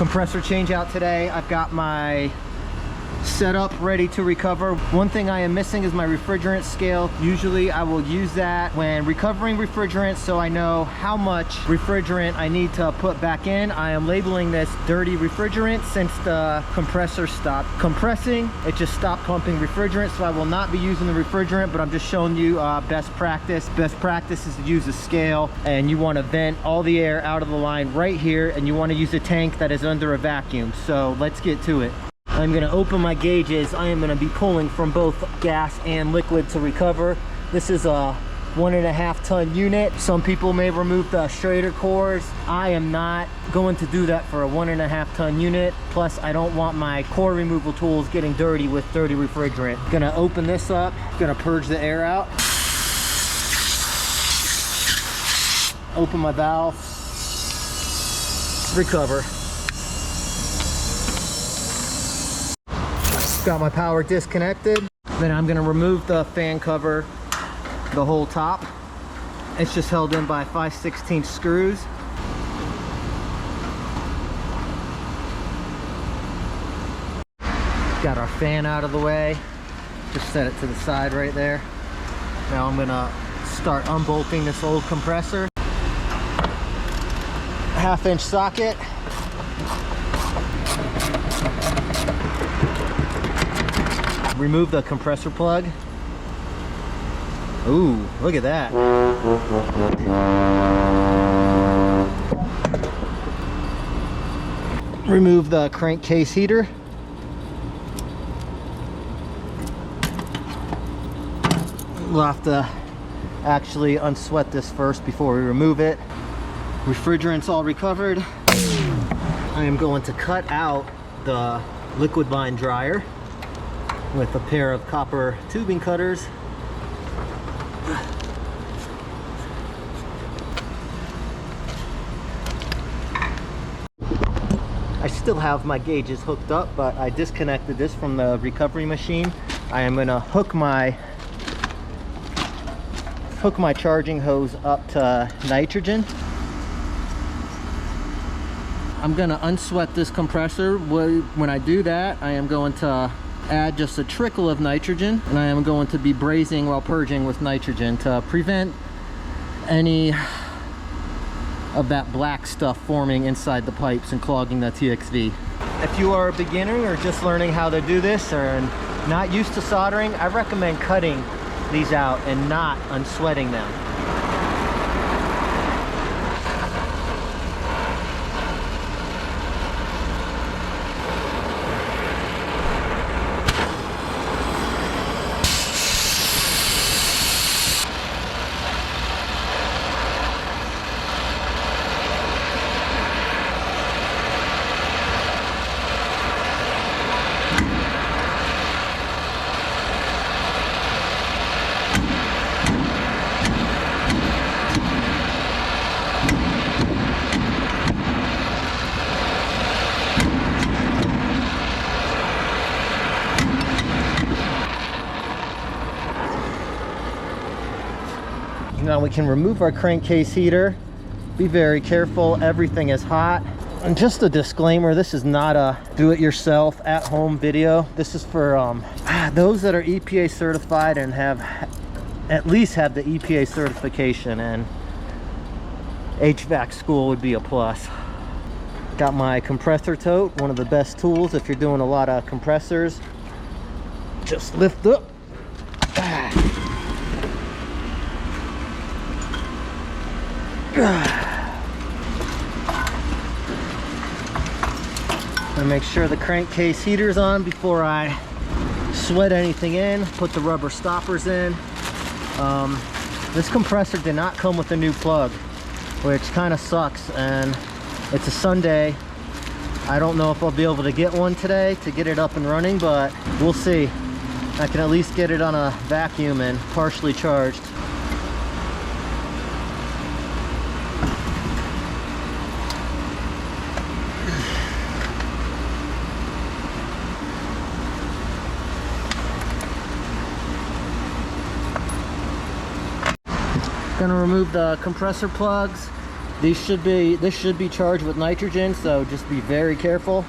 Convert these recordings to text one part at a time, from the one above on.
compressor change out today. I've got my setup ready to recover. One thing I am missing is my refrigerant scale. Usually I will use that when recovering refrigerant so I know how much refrigerant I need to put back in. I am labeling this dirty refrigerant since the compressor stopped compressing. It just stopped pumping refrigerant, so I will not be using the refrigerant, but I'm just showing you best practice. Best practice is to use a scale, and you want to vent all the air out of the line right here, and you want to use a tank that is under a vacuum. So let's get to it. I'm going to open my gauges. I am going to be pulling from both gas and liquid to recover. This is a 1.5 ton unit. Some people may remove the Schrader cores. I am not going to do that for a 1.5 ton unit. Plus, I don't want my core removal tools getting dirty with dirty refrigerant. Gonna open this up, gonna purge the air out. Open my valve, recover. Got my power disconnected. Then I'm gonna remove the fan cover, the whole top. It's just held in by 5/16 screws. Got our fan out of the way. Just set it to the side right there. Now I'm gonna start unbolting this old compressor. 1/2 inch socket. Remove the compressor plug. Ooh, look at that. Remove the crankcase heater. We'll have to actually unsweat this first before we remove it. Refrigerant's all recovered. I am going to cut out the liquid line dryer with a pair of copper tubing cutters. I still have my gauges hooked up, but I disconnected this from the recovery machine. I am gonna hook my charging hose up to nitrogen. I'm gonna unsweat this compressor. When I do that, I am going to add just a trickle of nitrogen, and I am going to be brazing while purging with nitrogen to prevent any of that black stuff forming inside the pipes and clogging the TXV. If you are a beginner or just learning how to do this or not used to soldering, I recommend cutting these out and not unsweating them. Now we can remove our crankcase heater. Be very careful, everything is hot. And just a disclaimer, this is not a do-it-yourself at-home video. This is for those that are EPA certified and have at least have the EPA certification, and HVAC school would be a plus. Got my compressor tote, one of the best tools if you're doing a lot of compressors. Just lift up. And make sure the crankcase heater's on before I sweat anything in. Put the rubber stoppers in. This compressor did not come with a new plug, which kind of sucks, and it's a Sunday. I don't know if I'll be able to get one today to get it up and running, but we'll see. I can at least get it on a vacuum and partially charged. Gonna remove the compressor plugs. This should be charged with nitrogen, so just be very careful.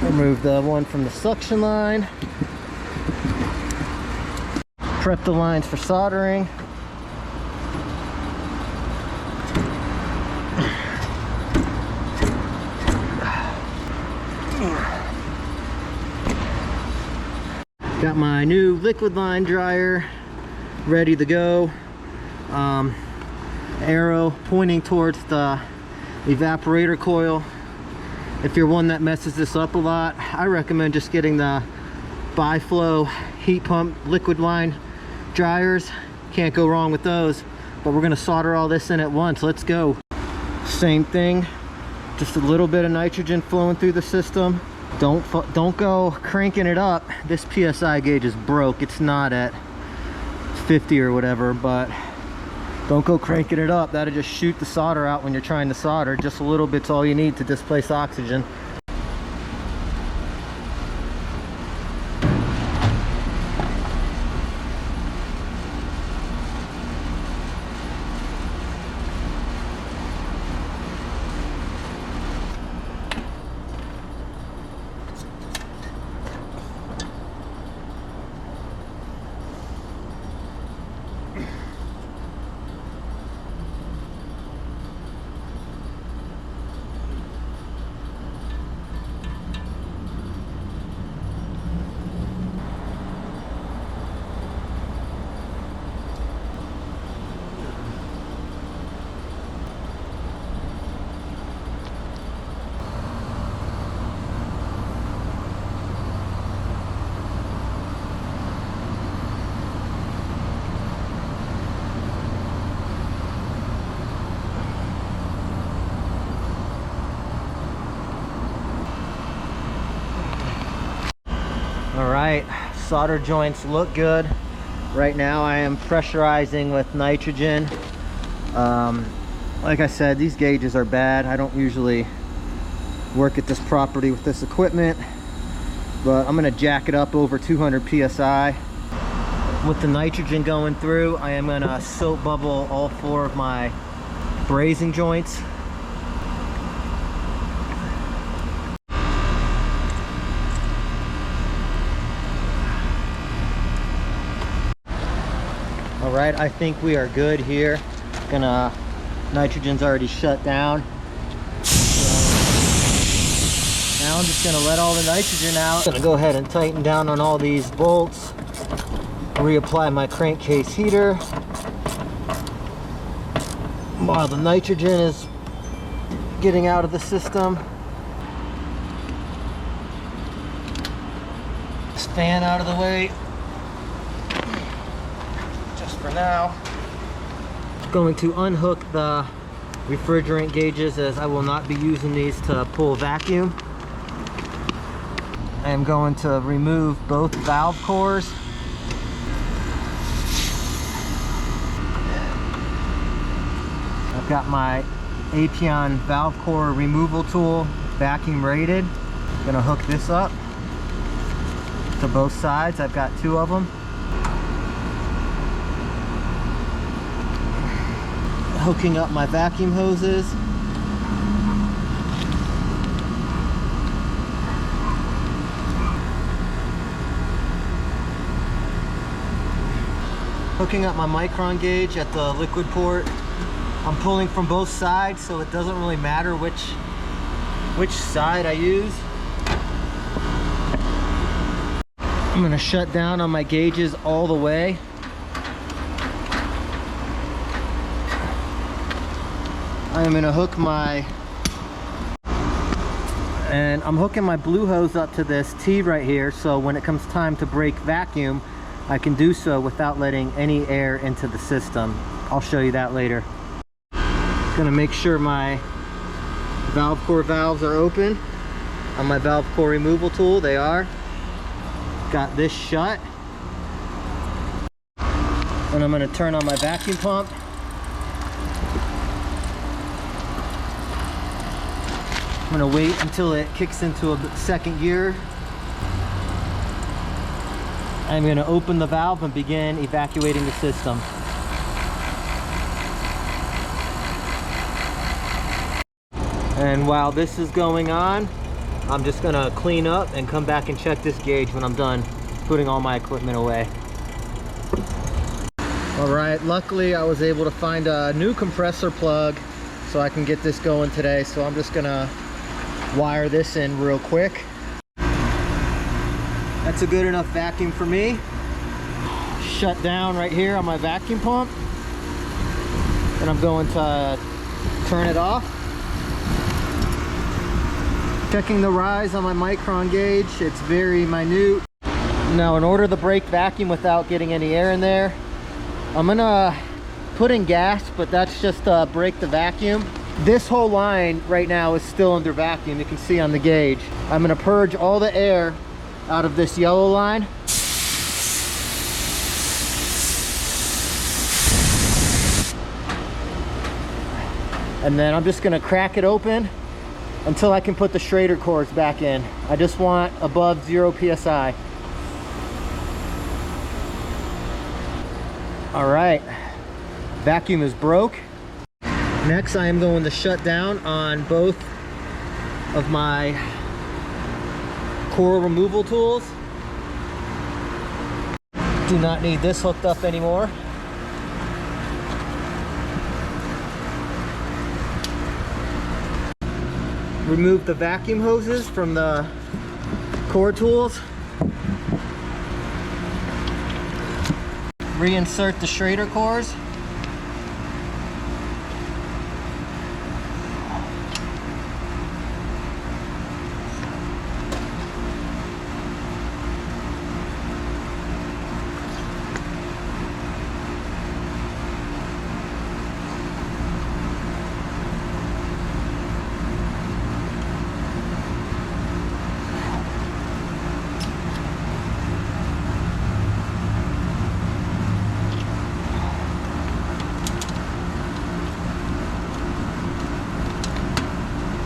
Remove the one from the suction line. Prep the lines for soldering. Got my new liquid line dryer ready to go. Arrow pointing towards the evaporator coil. If you're one that messes this up a lot, I recommend just getting the bi-flow heat pump liquid line dryers. Can't go wrong with those. But we're gonna solder all this in at once. Let's go. Same thing, just a little bit of nitrogen flowing through the system. Don't go cranking it up. This PSI gauge is broke. It's not at 50 or whatever, but don't go cranking it up. That'll just shoot the solder out when you're trying to solder. Just a little bit's all you need to displace oxygen. All right, solder joints look good. Right now I am pressurizing with nitrogen. Like I said, these gauges are bad. I don't usually work at this property with this equipment, but I'm gonna jack it up over 200 PSI. With the nitrogen going through, I am gonna soap bubble all 4 of my brazing joints. All right, I think we are good here. Nitrogen's already shut down. So now I'm just gonna let all the nitrogen out. I'm gonna go ahead and tighten down on all these bolts. Reapply my crankcase heater while the nitrogen is getting out of the system. This fan out of the way. For now, going to unhook the refrigerant gauges, as I will not be using these to pull vacuum. I am going to remove both valve cores. I've got my Apion valve core removal tool, vacuum rated. I'm going to hook this up to both sides. I've got 2 of them. Hooking up my vacuum hoses. Hooking up my micron gauge at the liquid port. I'm pulling from both sides, so it doesn't really matter which side I use. I'm gonna shut down on my gauges all the way. I'm gonna hook I'm hooking my blue hose up to this T right here, so when it comes time to break vacuum, I can do so without letting any air into the system. I'll show you that later. Gonna make sure my valve core valves are open on my valve core removal tool. They are. Got this shut. And I'm gonna turn on my vacuum pump. I'm gonna wait until it kicks into a second gear. I'm gonna open the valve and begin evacuating the system. And while this is going on, I'm just gonna clean up and come back and check this gauge when I'm done putting all my equipment away. All right, luckily I was able to find a new compressor plug so I can get this going today. So I'm just gonna wire this in real quick. That's a good enough vacuum for me. Shut down right here on my vacuum pump. And I'm going to turn it off. Checking the rise on my micron gauge, it's very minute. Now, in order to break vacuum without getting any air in there, I'm gonna put in gas, but that's just to break the vacuum. This whole line right now is still under vacuum, you can see on the gauge. I'm gonna purge all the air out of this yellow line. And then I'm just gonna crack it open until I can put the Schrader cores back in. I just want above 0 PSI. All right, vacuum is broke. Next, I am going to shut down on both of my core removal tools. Do not need this hooked up anymore. Remove the vacuum hoses from the core tools. Reinsert the Schrader cores.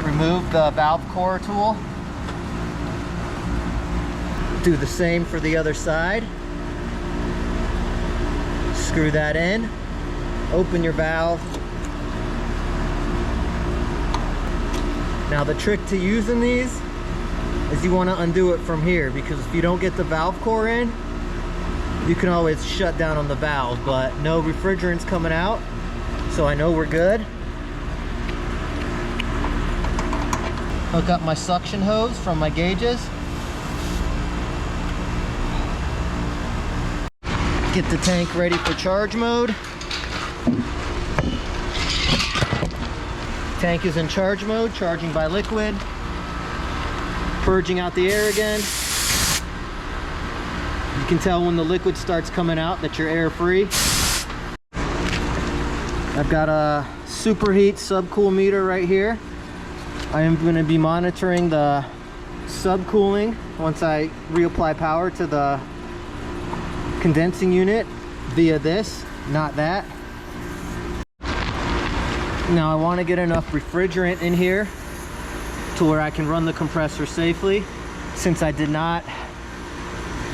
Remove the valve core tool. Do the same for the other side. Screw that in. Open your valve. Now the trick to using these is you want to undo it from here, because if you don't get the valve core in, you can always shut down on the valve, but no refrigerant's coming out, so I know we're good. Hook up my suction hose from my gauges. Get the tank ready for charge mode. Tank is in charge mode, charging by liquid. Purging out the air again. You can tell when the liquid starts coming out that you're air free. I've got a superheat subcool meter right here. I am going to be monitoring the subcooling once I reapply power to the condensing unit via this, not that. Now I want to get enough refrigerant in here to where I can run the compressor safely. Since I did not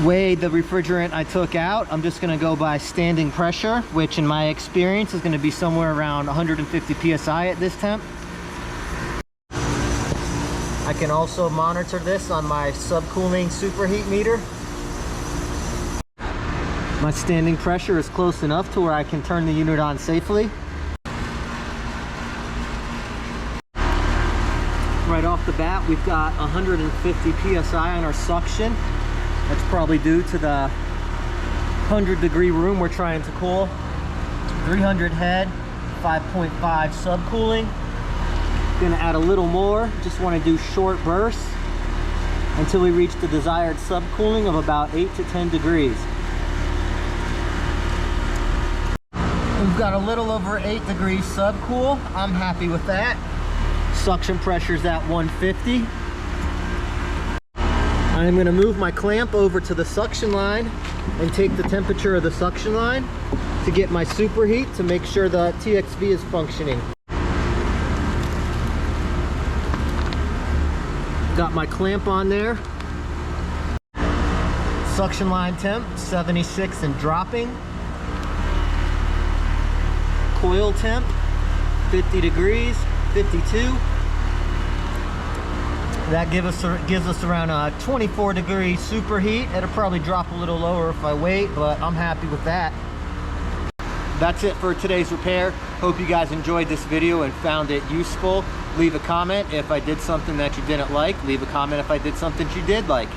weigh the refrigerant I took out, I'm just going to go by standing pressure, which in my experience is going to be somewhere around 150 psi at this temp. I can also monitor this on my subcooling superheat meter. My standing pressure is close enough to where I can turn the unit on safely. Right off the bat, we've got 150 psi on our suction. That's probably due to the 100-degree room we're trying to cool. 300 head, 5.5 subcooling. Gonna add a little more, just want to do short bursts until we reach the desired subcooling of about 8 to 10 degrees. We've got a little over 8 degrees subcool. I'm happy with that. Suction pressure's at 150. I'm gonna move my clamp over to the suction line and take the temperature of the suction line to get my superheat to make sure the TXV is functioning. Got my clamp on there. Suction line temp, 76 and dropping. Coil temp, 50 degrees, 52. That gives us around 24 degree superheat. It'll probably drop a little lower if I wait, but I'm happy with that. That's it for today's repair. Hope you guys enjoyed this video and found it useful. Leave a comment if I did something that you didn't like. Leave a comment if I did something you did like.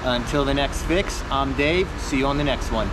Until the next fix, I'm Dave. See you on the next one.